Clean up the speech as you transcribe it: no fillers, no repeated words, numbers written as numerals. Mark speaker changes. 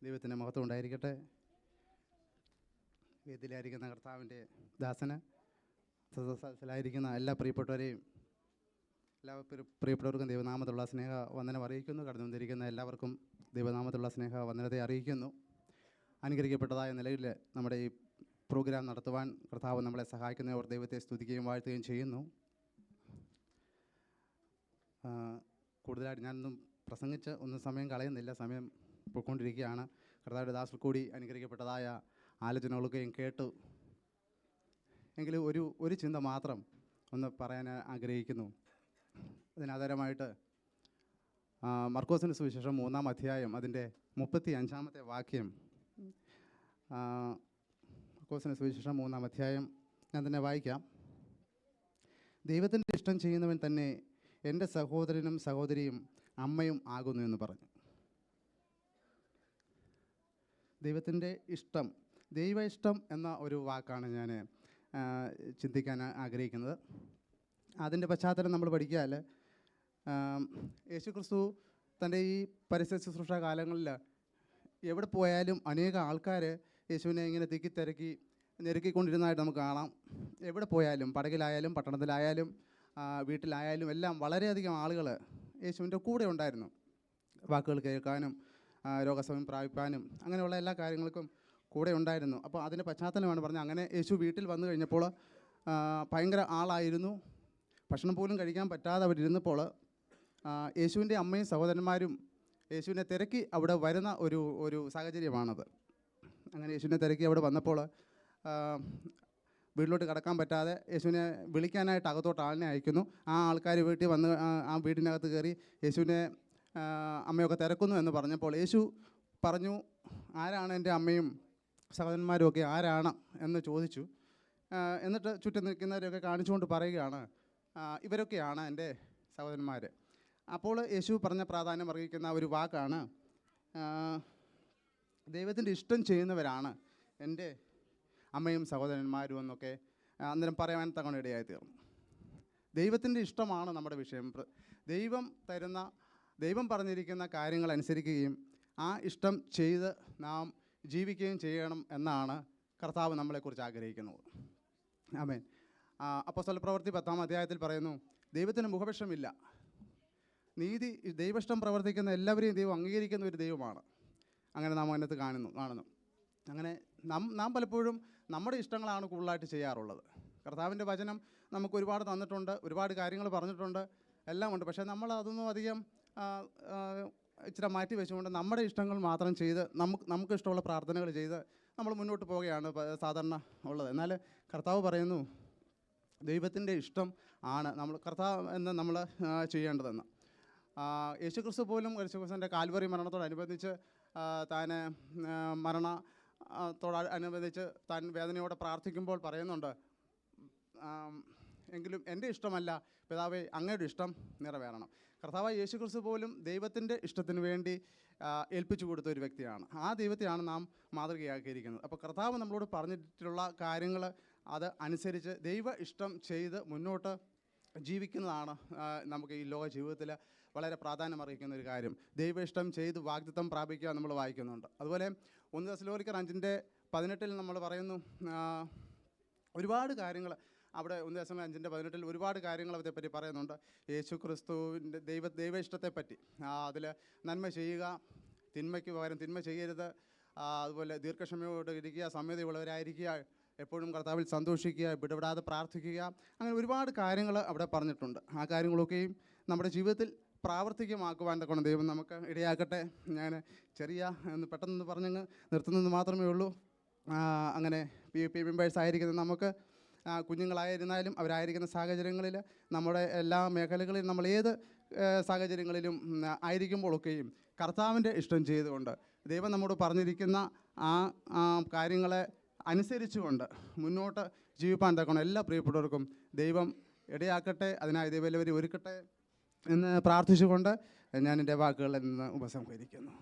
Speaker 1: ദൈവത്തിൻ്റെ മഹത്വം ഉണ്ടായിരിക്കട്ടെ. വേദിയിലായിരിക്കുന്ന കർത്താവിൻ്റെ ദാസന്, സദസ്സിലായിരിക്കുന്ന എല്ലാ പ്രിയപ്പെട്ടവരെയും, എല്ലാ പ്രിയപ്പെട്ടവർക്കും ദൈവനാമത്തിലുള്ള സ്നേഹ വന്ദനം അറിയിക്കുന്നു. കടന്നു വന്നിരിക്കുന്ന എല്ലാവർക്കും ദൈവനാമത്തിലുള്ള സ്നേഹ വന്ദനത്തെ അറിയിക്കുന്നു. അനുഗ്രഹിക്കപ്പെട്ടതായ നിലയിൽ നമ്മുടെ ഈ പ്രോഗ്രാം നടത്തുവാൻ കർത്താവ് നമ്മളെ സഹായിക്കുന്നവർ ദൈവത്തെ സ്തുതിക്കുകയും വാഴ്ത്തുകയും ചെയ്യുന്നു. കൂടുതലായിട്ട് ഞാനൊന്നും പ്രസംഗിച്ച് ഒന്നും സമയം കളയുന്നില്ല, സമയം പോയിക്കൊണ്ടിരിക്കുകയാണ്. കർത്താവിൻ്റെ ദാസർ കൂടി അനുഗ്രഹിക്കപ്പെട്ടതായ ആലോചനകളൊക്കെയും കേട്ടു. എങ്കിലും ഒരു ചിന്ത മാത്രം ഒന്ന് പറയാൻ ആഗ്രഹിക്കുന്നു. അതിനാധാരമായിട്ട് മർക്കോസിന് സുവിശേഷം 3-ാം അധ്യായം അതിൻ്റെ 35-ാമത്തെ വാക്യം. മർക്കോസിന് സുവിശേഷം 3-ാം അധ്യായം ഞാൻ തന്നെ വായിക്കാം. ദൈവത്തിൻ്റെ ഇഷ്ടം ചെയ്യുന്നവൻ തന്നെ എൻ്റെ സഹോദരനും സഹോദരിയും അമ്മയും ആകുന്നു എന്ന് പറഞ്ഞു. ദൈവത്തിൻ്റെ ഇഷ്ടം, ദൈവ ഇഷ്ടം എന്ന ഒരു വാക്കാണ് ഞാൻ ചിന്തിക്കാൻ ആഗ്രഹിക്കുന്നത്. അതിൻ്റെ പശ്ചാത്തലം നമ്മൾ പഠിക്കാൽ യേശുക്രിസ്തു തൻ്റെ ഈ പരസ്യ ശുശ്രൂഷ കാലങ്ങളിൽ എവിടെ പോയാലും അനേക ആൾക്കാർ യേശുവിനെ ഇങ്ങനെ തിക്കി ഞെരുക്കിക്കൊണ്ടിരുന്നതായിട്ട് നമുക്ക് കാണാം. എവിടെ പോയാലും, പടകിലായാലും പട്ടണത്തിലായാലും വീട്ടിലായാലും എല്ലാം വളരെയധികം ആളുകൾ യേശുവിൻ്റെ കൂടെ ഉണ്ടായിരുന്നു. വാക്കുകൾ കേൾക്കാനും രോഗസൗഖ്യം പ്രാപിപ്പാനും അങ്ങനെയുള്ള എല്ലാ കാര്യങ്ങൾക്കും കൂടെ ഉണ്ടായിരുന്നു. അപ്പോൾ അതിൻ്റെ പശ്ചാത്തലമാണ് പറഞ്ഞത്. അങ്ങനെ യേശു വീട്ടിൽ വന്നു കഴിഞ്ഞപ്പോൾ ഭയങ്കര ആളായിരുന്നു. ഭക്ഷണം പോലും കഴിക്കാൻ പറ്റാതെ അവരിരുന്നപ്പോൾ യേശുവിൻ്റെ അമ്മയും സഹോദരന്മാരും യേശുവിനെ തിരക്കി അവിടെ വരുന്ന ഒരു സാഹചര്യമാണത്. അങ്ങനെ യേശുവിനെ തിരക്കി അവിടെ വന്നപ്പോൾ വീട്ടിലോട്ട് കടക്കാൻ പറ്റാതെ യേശുവിനെ വിളിക്കാനായിട്ട് അകത്തോട്ട് ആളിനെ അയക്കുന്നു. ആ ആൾക്കാർ വീട്ടിൽ വന്ന് ആ വീടിനകത്ത് കയറി യേശുവിനെ അമ്മയൊക്കെ തിരക്കുന്നു എന്ന് പറഞ്ഞപ്പോൾ യേശു പറഞ്ഞു, ആരാണ് എൻ്റെ അമ്മയും സഹോദരന്മാരും ഒക്കെ ആരാണ് എന്ന് ചോദിച്ചു. എന്നിട്ട് ചുറ്റും നിൽക്കുന്നവരെയൊക്കെ കാണിച്ചുകൊണ്ട് പറയുകയാണ്, ഇവരൊക്കെയാണ് എൻ്റെ സഹോദരന്മാർ. അപ്പോൾ യേശു പറഞ്ഞ പ്രാധാന്യം അറിയിക്കുന്ന ഒരു വാക്കാണ്, ദൈവത്തിൻ്റെ ഇഷ്ടം ചെയ്യുന്നവരാണ് എൻ്റെ അമ്മയും സഹോദരന്മാരും എന്നൊക്കെ അന്നേരം പറയാൻ തവണ ഇടയായി തീർന്നു. ദൈവത്തിൻ്റെ ഇഷ്ടമാണ് നമ്മുടെ വിഷയം. ദൈവം പറഞ്ഞിരിക്കുന്ന കാര്യങ്ങൾ അനുസരിക്കുകയും ആ ഇഷ്ടം ചെയ്ത് നാം ജീവിക്കുകയും ചെയ്യണം എന്നാണ് കർത്താവ് നമ്മളെക്കുറിച്ച് ആഗ്രഹിക്കുന്നത്. ആമേൻ. അപ്പോസ്തല പ്രവൃത്തി 10-ാം അധ്യായത്തിൽ പറയുന്നു, ദൈവത്തിന് മുഖപക്ഷമില്ല. ദൈവഇഷ്ടം പ്രവർത്തിക്കുന്ന എല്ലാവരെയും ദൈവം അംഗീകരിക്കുന്ന ഒരു ദൈവമാണ്. അങ്ങനെ നാം അതിനകത്ത് കാണുന്നു. അങ്ങനെ നാം പലപ്പോഴും നമ്മുടെ ഇഷ്ടങ്ങളാണ് കൂടുതലായിട്ട് ചെയ്യാറുള്ളത്. കർത്താവിൻ്റെ വചനം നമുക്ക് ഒരുപാട് തന്നിട്ടുണ്ട്, ഒരുപാട് കാര്യങ്ങൾ പറഞ്ഞിട്ടുണ്ട്, എല്ലാം ഉണ്ട്. പക്ഷേ നമ്മൾ അതൊന്നും അധികം ഇച്ചിരി മാറ്റി വെച്ചുകൊണ്ട് നമ്മുടെ ഇഷ്ടങ്ങൾ മാത്രം ചെയ്ത് നമുക്ക് ഇഷ്ടമുള്ള പ്രാർത്ഥനകൾ ചെയ്ത് നമ്മൾ മുന്നോട്ട് പോവുകയാണ് സാധാരണ ഉള്ളത്. എന്നാൽ കർത്താവ് പറയുന്നു, ദൈവത്തിൻ്റെ ഇഷ്ടം ആണ് നമ്മൾ ചെയ്യേണ്ടതെന്ന്. യേശുക്രിസ്തു പോലും യേശുക്രിസ്തുവിൻ്റെ കാൽവറി മരണത്തോടനുബന്ധിച്ച് മരണത്തോടനുബന്ധിച്ച് താൻ വേദനയോടെ പ്രാർത്ഥിക്കുമ്പോൾ പറയുന്നുണ്ട്, എങ്കിലും എൻ്റെ ഇഷ്ടമല്ല പിതാവേ, അങ്ങയുടെ ഇഷ്ടം നിറവേറണം. കർത്താവ് യേശുക്രിസ്തു പോലും ദൈവത്തിൻ്റെ ഇഷ്ടത്തിന് വേണ്ടി ഏൽപ്പിച്ചു കൊടുത്ത ഒരു വ്യക്തിയാണ്. ആ ദൈവത്തെയാണ് നാം മാതൃകയാക്കിയിരിക്കുന്നത്. അപ്പോൾ കർത്താവ് നമ്മളോട് പറഞ്ഞിട്ടുള്ള കാര്യങ്ങൾ അത് അനുസരിച്ച് ദൈവ ഇഷ്ടം ചെയ്ത് മുന്നോട്ട് ജീവിക്കുന്നതാണ് നമുക്ക് ഈ ലോക ജീവിതത്തിൽ വളരെ പ്രാധാന്യം അറിയിക്കുന്ന ഒരു കാര്യം. ദൈവ ഇഷ്ടം ചെയ്ത് വാഗ്ദത്തം പ്രാപിക്കുക നമ്മൾ വായിക്കുന്നുണ്ട്. അതുപോലെ 1 തെസ്സലോനിക്കർ 5:18 നമ്മൾ പറയുന്നു, ഒരുപാട് കാര്യങ്ങൾ അവിടെ 1 തെസ്സലോനിക്കർ 5:18 ഒരുപാട് കാര്യങ്ങൾ അതേപ്പറ്റി പറയുന്നുണ്ട്. യേശു ക്രിസ്തുവിൻ്റെ ദൈവ ഇഷ്ടത്തെപ്പറ്റി. അതിൽ നന്മ ചെയ്യുക, തിന്മയ്ക്ക് പകരം തിന്മ ചെയ്യരുത്, അതുപോലെ ദീർഘക്ഷമയോട് ഇരിക്കുക, സൗമ്യതയുള്ളവരായിരിക്കുക, എപ്പോഴും കർത്താവിൽ സന്തോഷിക്കുക, വിടവിടാതെ പ്രാർത്ഥിക്കുക, അങ്ങനെ ഒരുപാട് കാര്യങ്ങൾ അവിടെ പറഞ്ഞിട്ടുണ്ട്. ആ കാര്യങ്ങളൊക്കെയും നമ്മുടെ ജീവിതത്തിൽ പ്രാവർത്തികമാക്കുവാൻ തക്കണം ദൈവം നമുക്ക് ഇടയാക്കട്ടെ. ഞാൻ പെട്ടെന്ന് പറഞ്ഞങ്ങ് നിർത്തുന്നത് മാത്രമേ ഉള്ളൂ. അങ്ങനെ PUP മെമ്പേഴ്സ് ആയിരിക്കുന്ന നമുക്ക്, കുഞ്ഞുങ്ങളായിരുന്നാലും അവരായിരിക്കുന്ന സാഹചര്യങ്ങളിൽ, നമ്മുടെ എല്ലാ മേഖലകളിലും നമ്മൾ ഏത് സാഹചര്യങ്ങളിലും ആയിരിക്കുമ്പോഴൊക്കെയും കർത്താവിൻ്റെ ഇഷ്ടം ചെയ്തുകൊണ്ട് ദൈവം നമ്മോട് പറഞ്ഞിരിക്കുന്ന ആ കാര്യങ്ങളെ അനുസരിച്ചുകൊണ്ട് മുന്നോട്ട് ജീവിപ്പാൻ തക്കണം എല്ലാ പ്രിയപ്പെട്ടവർക്കും ദൈവം ഇടയാക്കട്ടെ. അതിനായി ദൈവം എല്ലാവരും ഒരുക്കട്ടെ എന്ന് പ്രാർത്ഥിച്ചുകൊണ്ട് ഞാൻ എൻ്റെ വാക്കുകളിൽ നിന്ന് ഉപസംഹരിക്കുന്നു.